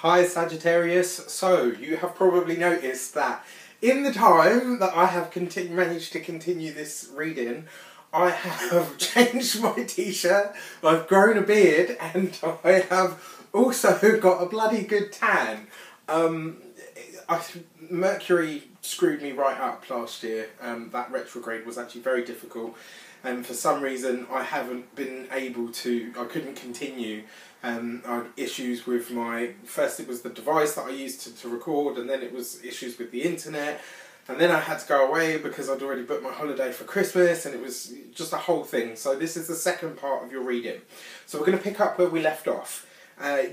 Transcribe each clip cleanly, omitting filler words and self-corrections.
Hi Sagittarius, so you have probably noticed that in the time that I have managed to continue this reading, I have changed my t-shirt, I've grown a beard, and I have also got a bloody good tan. Mercury screwed me right up last year. That retrograde was actually very difficult, and for some reason I haven't been able to, I couldn't continue. I had issues with first it was the device that I used to record, and then it was issues with the internet, and then I had to go away because I'd already booked my holiday for Christmas, and it was just a whole thing. So this is the second part of your reading. So we're going to pick up where we left off.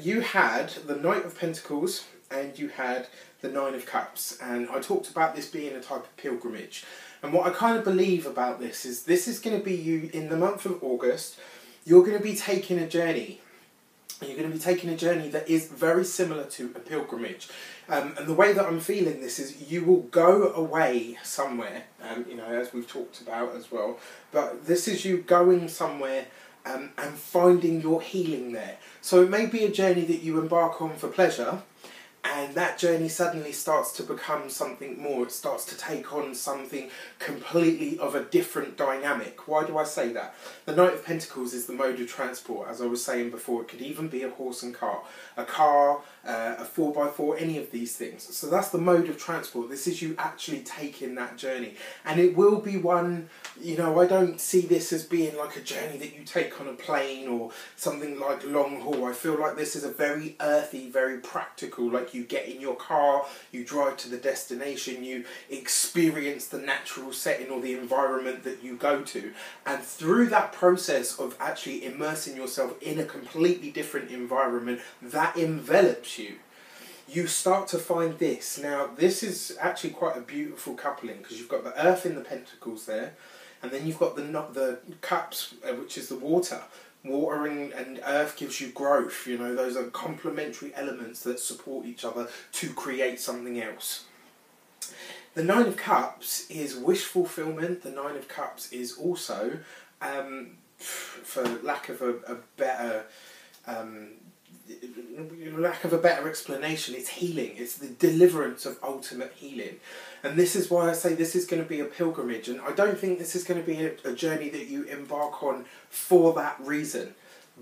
You had the Knight of Pentacles and you had the Nine of Cups, and I talked about this being a type of pilgrimage. And what I kind of believe about this is going to be you in the month of August. You're going to be taking a journey. You're going to be taking a journey that is very similar to a pilgrimage. And the way that I'm feeling this is you will go away somewhere, you know, as we've talked about as well. But this is you going somewhere and finding your healing there. So it may be a journey that you embark on for pleasure, and that journey suddenly starts to become something more. It starts to take on something completely of a different dynamic. Why do I say that? The Knight of Pentacles is the mode of transport. As I was saying before, it could even be a horse and cart. A car, a 4x4, any of these things. So that's the mode of transport. This is you actually taking that journey. And it will be one, you know, I don't see this as being like a journey that you take on a plane or something like long haul. I feel like this is a very earthy, very practical, like you get in your car, you drive to the destination, you experience the natural setting or the environment that you go to, and through that process of actually immersing yourself in a completely different environment that envelops you, you start to find this. Now this is actually quite a beautiful coupling, because you've got the Earth in the Pentacles there, and then you've got the Cups, which is the water. Water and earth gives you growth. You know, those are complementary elements that support each other to create something else. The Nine of Cups is wish fulfillment. The Nine of Cups is also, for lack of a better explanation, it's healing. It's the deliverance of ultimate healing. And this is why I say this is going to be a pilgrimage. And I don't think this is going to be a journey that you embark on for that reason.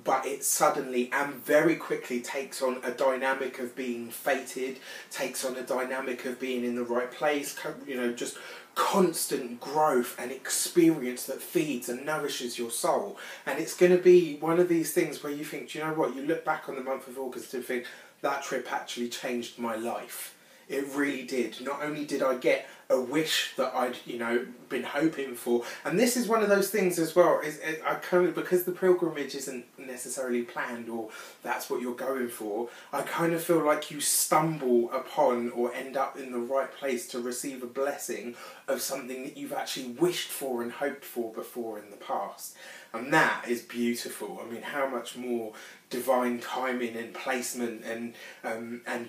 But it suddenly and very quickly takes on a dynamic of being fated, takes on a dynamic of being in the right place, you know, just constant growth and experience that feeds and nourishes your soul. And it's going to be one of these things where you think, do you know what, you look back on the month of August and think, that trip actually changed my life. It really did. Not only did I get a wish that I'd, you know, been hoping for, and this is one of those things as well, because the pilgrimage isn't necessarily planned or that's what you're going for, I kind of feel like you stumble upon or end up in the right place to receive a blessing of something that you've actually wished for and hoped for before in the past. And that is beautiful. I mean, how much more divine timing and placement and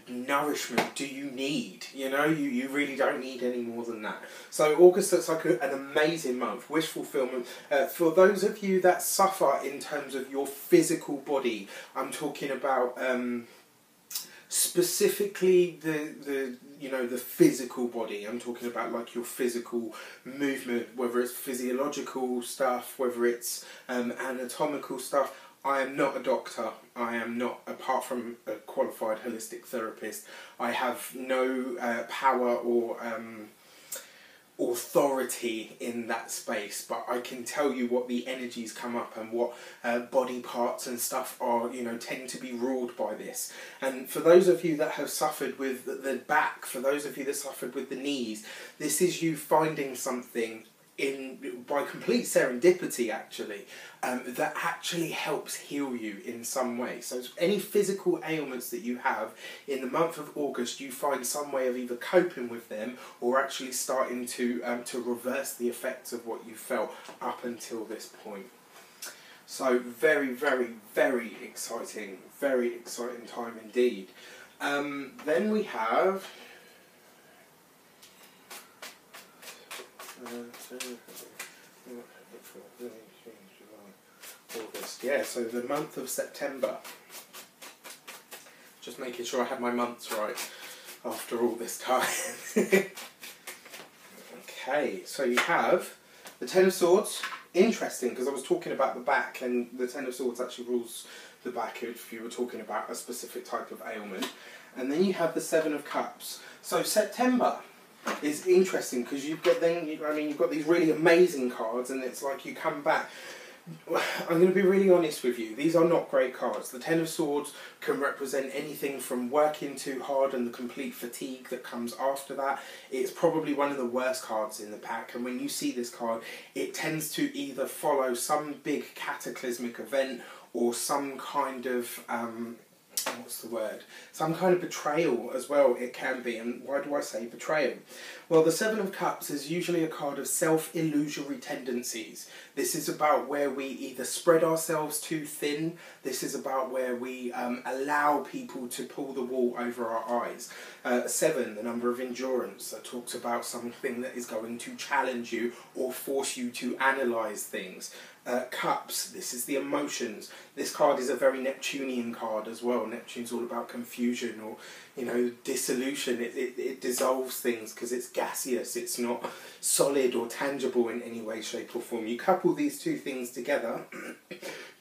nourishment do you need? You know, you really don't need any more than that. So August looks like an amazing month. Wish fulfillment. For those of you that suffer in terms of your physical body, I'm talking about specifically the you know, the physical body. I'm talking about like your physical movement, whether it's physiological stuff, whether it's anatomical stuff. I am not a doctor. I am not, apart from a qualified holistic therapist, I have no power or authority in that space, but I can tell you what the energies come up and what body parts and stuff are, you know, tend to be ruled by this. And for those of you that have suffered with the back, for those of you that suffered with the knees, this is you finding something by complete serendipity actually, that actually helps heal you in some way. So any physical ailments that you have in the month of August, you find some way of either coping with them or actually starting to reverse the effects of what you felt up until this point. So very, very, very exciting time indeed. Then we have August, yeah, so the month of September. Just making sure I have my months right after all this time. Okay, so you have the Ten of Swords. Interesting, because I was talking about the back, and the Ten of Swords actually rules the back if you were talking about a specific type of ailment. And then you have the Seven of Cups. So September is interesting because you've got you've got these really amazing cards, and it's like you come back. I'm going to be really honest with you. These are not great cards. The Ten of Swords can represent anything from working too hard and the complete fatigue that comes after that. It's probably one of the worst cards in the pack, and when you see this card, it tends to either follow some big cataclysmic event or some kind of what's the word? Some kind of betrayal as well, it can be. And why do I say betrayal? Well, the Seven of Cups is usually a card of self-illusory tendencies. This is about where we either spread ourselves too thin. This is about where we allow people to pull the wool over our eyes. Seven, the number of endurance, that talks about something that is going to challenge you or force you to analyse things. Cups, this is the emotions. This card is a very Neptunian card as well. Neptune's all about confusion or, you know, dissolution. It dissolves things because it's gaseous. It's not solid or tangible in any way, shape or form. You couple these two things together.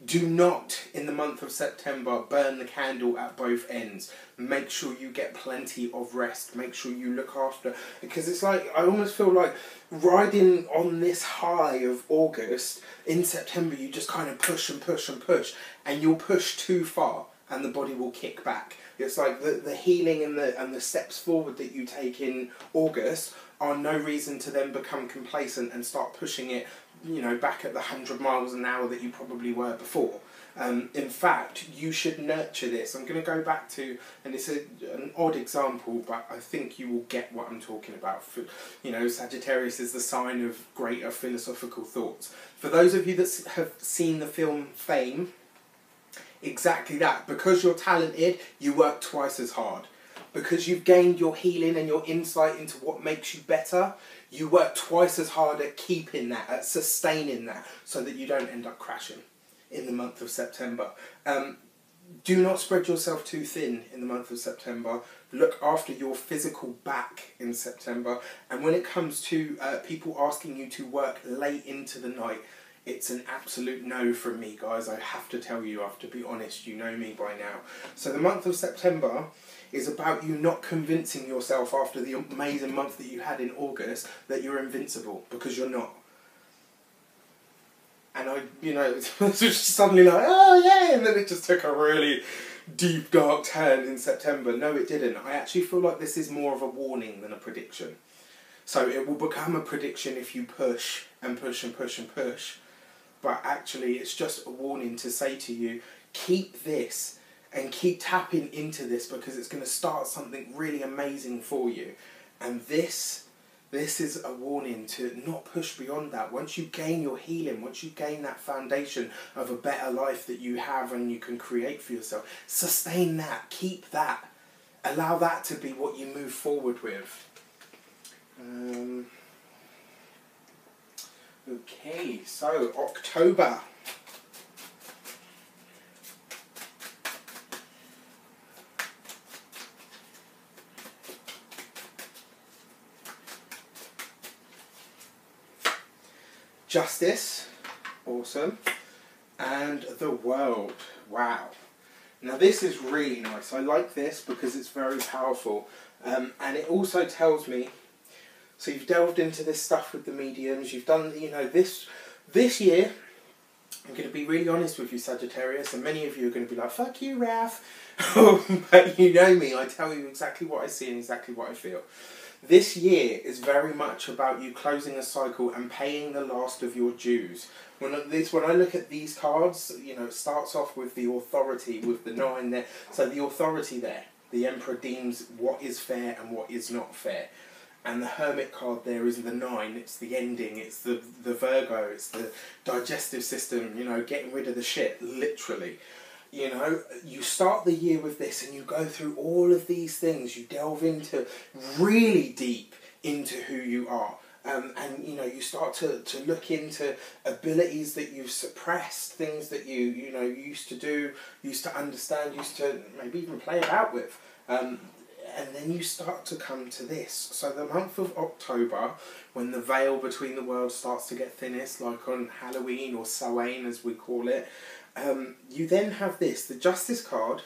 Do not, in the month of September, burn the candle at both ends. Make sure you get plenty of rest. Make sure you look after. Because it's like, I almost feel like riding on this high of August, in September you just kind of push and push and push. And you'll push too far and the body will kick back. It's like the healing and the steps forward that you take in August are no reason to then become complacent and start pushing it, you know, back at the 100 miles an hour that you probably were before. In fact, you should nurture this. I'm going to go back to, and it's an odd example, but I think you will get what I'm talking about. You know, Sagittarius is the sign of greater philosophical thoughts. For those of you that have seen the film Fame, exactly that. Because you're talented, you work twice as hard. Because you've gained your healing and your insight into what makes you better, you work twice as hard at keeping that, at sustaining that, so that you don't end up crashing in the month of September. Do not spread yourself too thin in the month of September. Look after your physical back in September. And when it comes to people asking you to work late into the night, it's an absolute no from me, guys. I have to tell you, I have to be honest, you know me by now. So the month of September is about you not convincing yourself after the amazing month that you had in August that you're invincible, because you're not. And it was just suddenly like, oh yeah, and then it just took a really deep, dark turn in September. No, it didn't. I actually feel like this is more of a warning than a prediction. So it will become a prediction if you push and push and push and push. But actually, it's just a warning to say to you, keep this and keep tapping into this, because it's going to start something really amazing for you. And this is a warning to not push beyond that. Once you gain your healing, once you gain that foundation of a better life that you have and you can create for yourself, sustain that, keep that. Allow that to be what you move forward with. Okay, so October. Justice, awesome, and the World, wow. Now this is really nice. I like this because it's very powerful, and it also tells me, so you've delved into this stuff with the mediums, you've done, this year, I'm going to be really honest with you, Sagittarius, and many of you are going to be like, fuck you, Ralph, but you know me, I tell you exactly what I see and exactly what I feel. This year is very much about you closing a cycle and paying the last of your dues. When I look at these cards, it starts off with the authority, with the 9 there. So the authority there, the Emperor deems what is fair and what is not fair. And the Hermit card there is the 9, it's the ending, it's the Virgo, it's the digestive system, getting rid of the shit, literally. You start the year with this and you go through all of these things, you delve into really deep into who you are. And you know, you start to look into abilities that you've suppressed, things that you know used to do, used to understand, used to maybe even play about with. And then you start to come to this. So the month of October, when the veil between the worlds starts to get thinnest, like on Halloween or Samhain as we call it, you then have this. The Justice card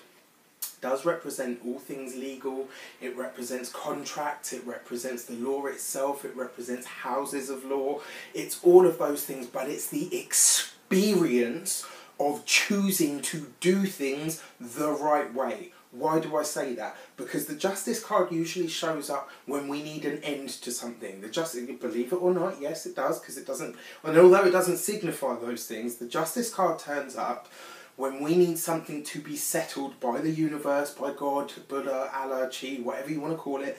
does represent all things legal. It represents contracts, it represents the law itself, it represents houses of law. It's all of those things, but it's the experience of choosing to do things the right way. Why do I say that? Because the Justice card usually shows up when we need an end to something. The Justice, believe it or not, yes it does, because it doesn't, and although it doesn't signify those things, the Justice card turns up when we need something to be settled by the universe, by God, Buddha, Allah, Chi, whatever you want to call it,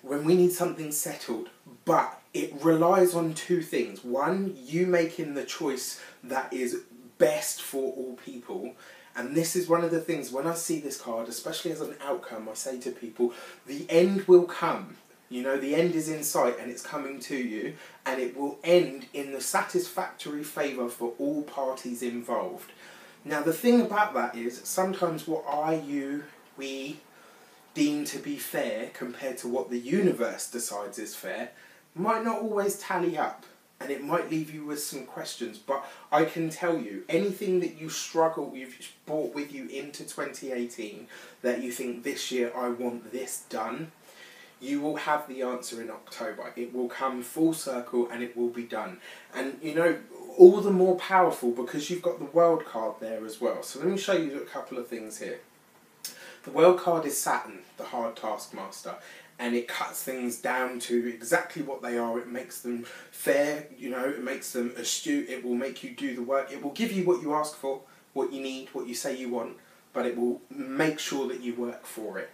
when we need something settled. But it relies on two things. One, you making the choice that is best for all people. And this is one of the things, when I see this card, especially as an outcome, I say to people, the end will come. You know, the end is in sight and it's coming to you, and it will end in the satisfactory favour for all parties involved. Now, the thing about that is, sometimes what we deem to be fair compared to what the universe decides is fair might not always tally up. And it might leave you with some questions, but I can tell you, anything that you've brought with you into 2018, that you think this year I want this done, you will have the answer in October. It will come full circle and it will be done. And you know, all the more powerful because you've got the World card there as well. So let me show you a couple of things here. The World card is Saturn, the hard taskmaster. And it cuts things down to exactly what they are. It makes them fair, you know, it makes them astute, it will make you do the work, it will give you what you ask for, what you need, what you say you want, but it will make sure that you work for it.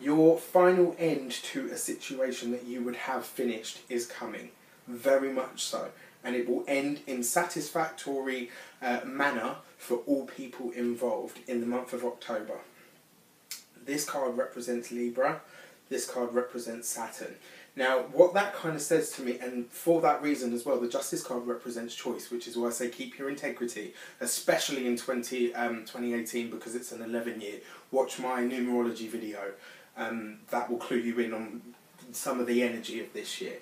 Your final end to a situation that you would have finished is coming, very much so. And it will end in satisfactory manner for all people involved in the month of October. This card represents Libra. This card represents Saturn. Now, what that kind of says to me, and for that reason as well, the Justice card represents choice, which is why I say keep your integrity, especially in 2018, because it's an 11 year. Watch my numerology video. That will clue you in on some of the energy of this year.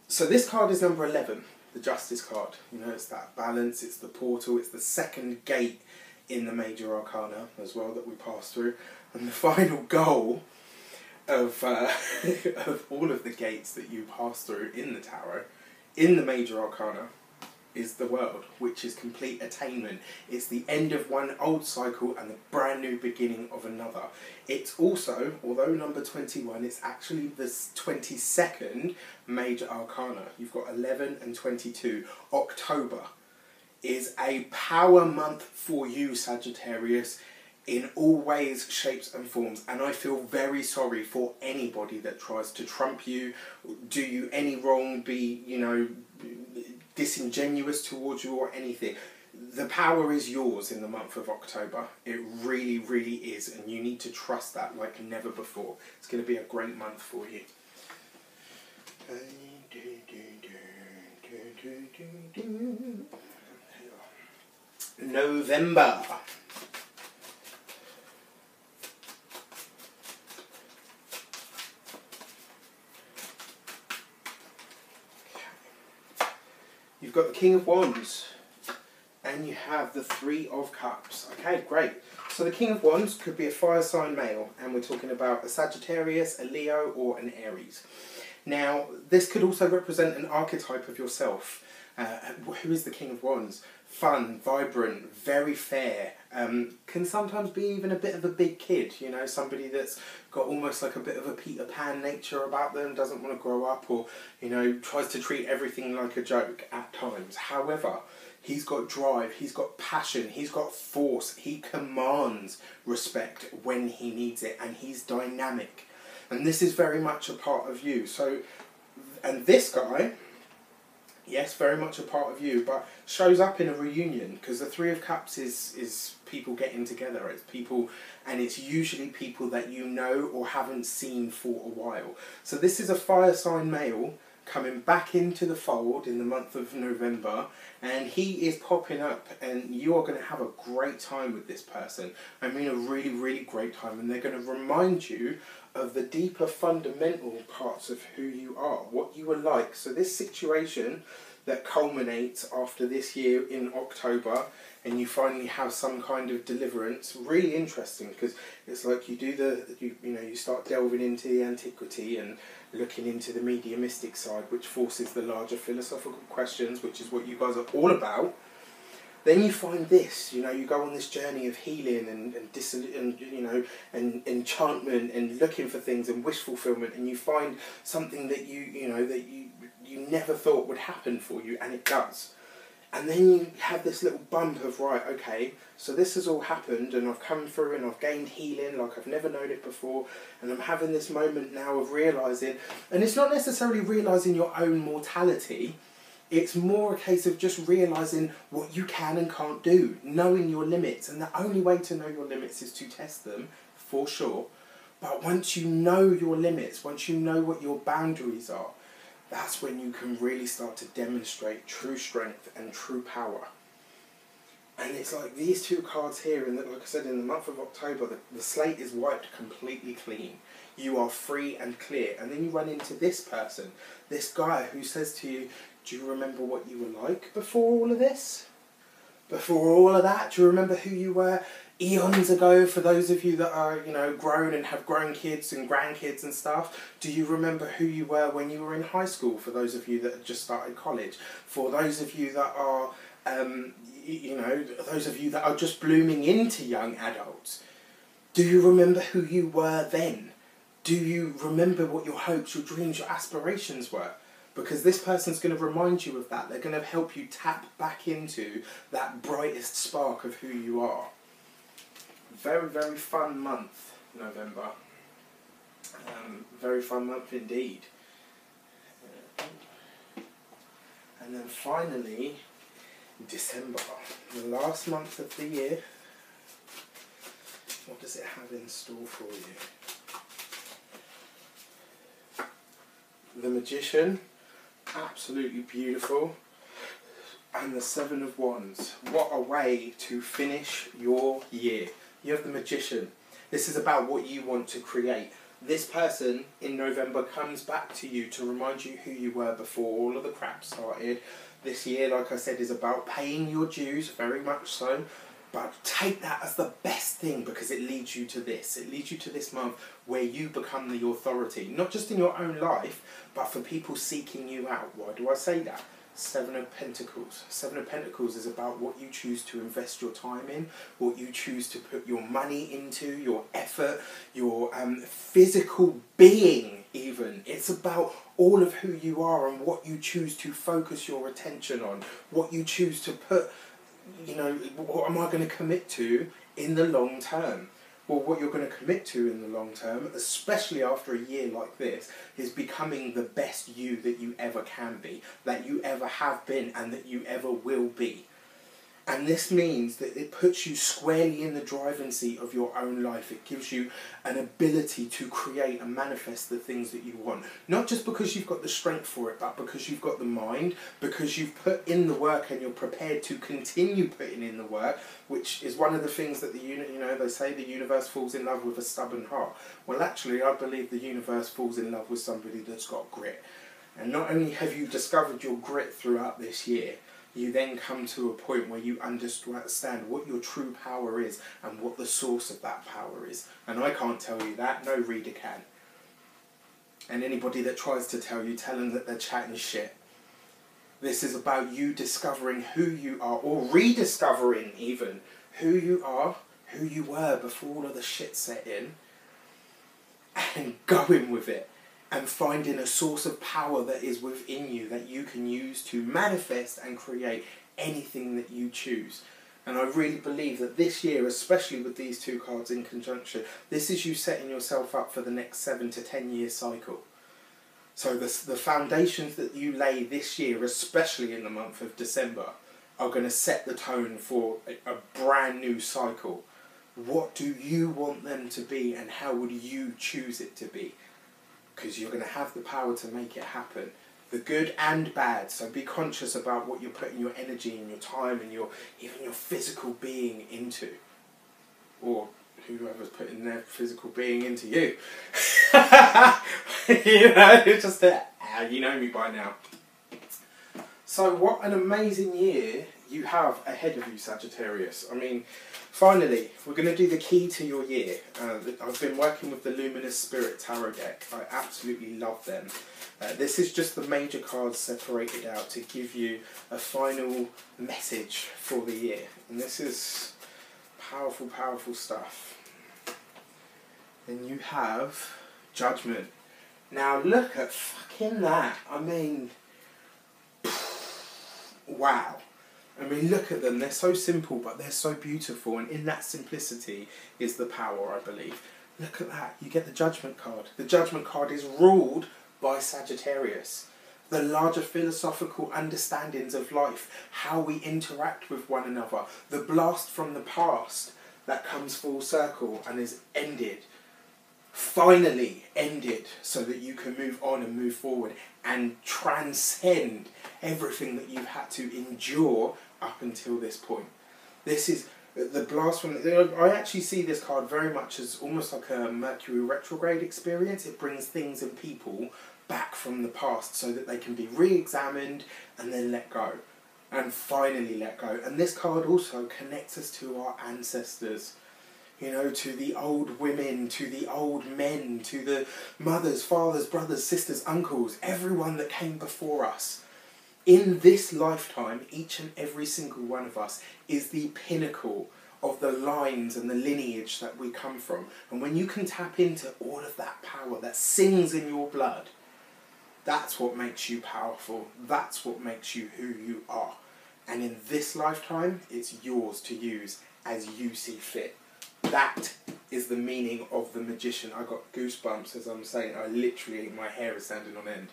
So this card is number 11, the Justice card. You know, it's that balance, it's the portal, it's the second gate in the major arcana as well that we pass through. And the final goal of all of the gates that you pass through in the tarot, in the major arcana, is the World, which is complete attainment. It's the end of one old cycle and the brand new beginning of another. It's also, although number 21, it's actually the 22nd major arcana. You've got 11 and 22. October is a power month for you, Sagittarius, in all ways, shapes and forms, and I feel very sorry for anybody that tries to trump you, do you any wrong, be, you know, disingenuous towards you or anything. The power is yours in the month of October. It really, really is, and you need to trust that like never before. It's going to be a great month for you. November. You've got the King of Wands, and you have the Three of Cups. Okay, great. So the King of Wands could be a fire sign male, and we're talking about a Sagittarius, a Leo, or an Aries. Now, this could also represent an archetype of yourself. Who is the King of Wands? Fun, vibrant, very fair, can sometimes be even a bit of a big kid, you know, somebody that's got almost like a bit of a Peter Pan nature about them, doesn't want to grow up, or, you know, tries to treat everything like a joke at times. However, he's got drive, he's got passion, he's got force, he commands respect when he needs it, and he's dynamic. And this is very much a part of you. So, and this guy, yes, very much a part of you, but shows up in a reunion, because the Three of Cups is people getting together. It's people, and it's usually people that you know or haven't seen for a while. So this is a fire sign male coming back into the fold in the month of November, and he is popping up, and you are going to have a great time with this person. I mean a really, really great time, and they're going to remind you of the deeper fundamental parts of who you are, what you were like. So this situation that culminates after this year in October, and you finally have some kind of deliverance, really interesting, because it's like you do you start delving into the antiquity and looking into the mediumistic side, which forces the larger philosophical questions, which is what you guys are all about. Then you find this, you go on this journey of healing and enchantment and looking for things and wish fulfillment, and you find something that you never thought would happen for you, and it does. And then you have this little bump of, right, okay, so this has all happened, and I've come through and I've gained healing like I've never known it before, and I'm having this moment now of realising, and it's not necessarily realising your own mortality, it's more a case of just realising what you can and can't do, knowing your limits, and the only way to know your limits is to test them, for sure. But once you know your limits, once you know what your boundaries are, that's when you can really start to demonstrate true strength and true power. And it's like these two cards here, and like I said, in the month of October, the slate is wiped completely clean. You are free and clear. And then you run into this person, this guy who says to you, do you remember what you were like before all of this? Before all of that? Do you remember who you were eons ago, for those of you that are, grown and have grown kids and grandkids and stuff? Do you remember who you were when you were in high school, for those of you that have just started college? For those of you that are, those of you that are just blooming into young adults, do you remember who you were then? Do you remember what your hopes, your dreams, your aspirations were? Because this person's going to remind you of that. They're going to help you tap back into that brightest spark of who you are. Very, very fun month, November. Very fun month indeed. And then finally, December, the last month of the year. What does it have in store for you? The Magician, absolutely beautiful. And the Seven of Wands. What a way to finish your year. You have the Magician. This is about what you want to create. This person in November comes back to you to remind you who you were before all of the crap started. This year, like I said, is about paying your dues, very much so. But take that as the best thing, because it leads you to this. It leads you to this month where you become the authority. Not just in your own life, but for people seeking you out. Why do I say that? Seven of Pentacles. Seven of Pentacles is about what you choose to invest your time in, what you choose to put your money into, your effort, your physical being even. It's about all of who you are and what you choose to focus your attention on, what you choose to put, what am I going to commit to in the long term? Well, what you're going to commit to in the long term, especially after a year like this, is becoming the best you that you ever can be, that you ever have been, and that you ever will be. And this means that it puts you squarely in the driving seat of your own life. It gives you an ability to create and manifest the things that you want. Not just because you've got the strength for it, but because you've got the mind, because you've put in the work and you're prepared to continue putting in the work, which is one of the things that they say the universe falls in love with a stubborn heart. Well, actually, I believe the universe falls in love with somebody that's got grit. And not only have you discovered your grit throughout this year, you then come to a point where you understand what your true power is and what the source of that power is. And I can't tell you that, no reader can. And anybody that tries to tell you, tell them that they're chatting shit. This is about you discovering who you are, or rediscovering even who you are, who you were before all of the shit set in, and going with it. And finding a source of power that is within you that you can use to manifest and create anything that you choose. And I really believe that this year, especially with these two cards in conjunction, this is you setting yourself up for the next 7 to 10 year cycle. So the foundations that you lay this year, especially in the month of December, are going to set the tone for a brand new cycle. What do you want them to be, and how would you choose it to be? Because you're going to have the power to make it happen. the good and bad. So be conscious about what you're putting your energy and your time and even your physical being into, or whoever's putting their physical being into you. You know, it's just that you know me by now. So what an amazing year you have ahead of you, Sagittarius. I mean, finally, we're going to do the key to your year. I've been working with the Luminous Spirit Tarot deck. I absolutely love them. This is just the major cards separated out to give you a final message for the year. And this is powerful, powerful stuff. Then you have Judgment. Now look at fucking that. I mean, wow. I mean, look at them. They're so simple, but they're so beautiful. And in that simplicity is the power, I believe. Look at that. You get the Judgment card. The Judgment card is ruled by Sagittarius. The larger philosophical understandings of life, how we interact with one another, the blast from the past that comes full circle and is ended, finally ended, so that you can move on and move forward and transcend everything that you've had to endure up until this point. This is the blast from I actually see this card very much as almost like a Mercury retrograde experience. It brings things and people back from the past so that they can be re-examined and then let go. And finally let go. And this card also connects us to our ancestors. You know, to the old women, to the old men, to the mothers, fathers, brothers, sisters, uncles, everyone that came before us. In this lifetime, each and every single one of us is the pinnacle of the lines and the lineage that we come from. And when you can tap into all of that power that sings in your blood, that's what makes you powerful. That's what makes you who you are. And in this lifetime, it's yours to use as you see fit. That is the meaning of the Magician. I got goosebumps as I'm saying. I literally, my hair is standing on end.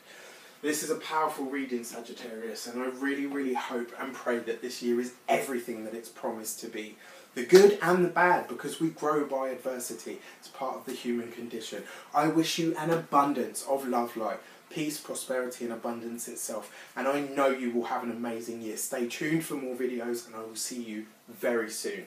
This is a powerful reading, Sagittarius, and I really, really hope and pray that this year is everything that it's promised to be. The good and the bad, because we grow by adversity. It's part of the human condition. I wish you an abundance of love light, peace, prosperity and abundance itself. And I know you will have an amazing year. Stay tuned for more videos and I will see you very soon.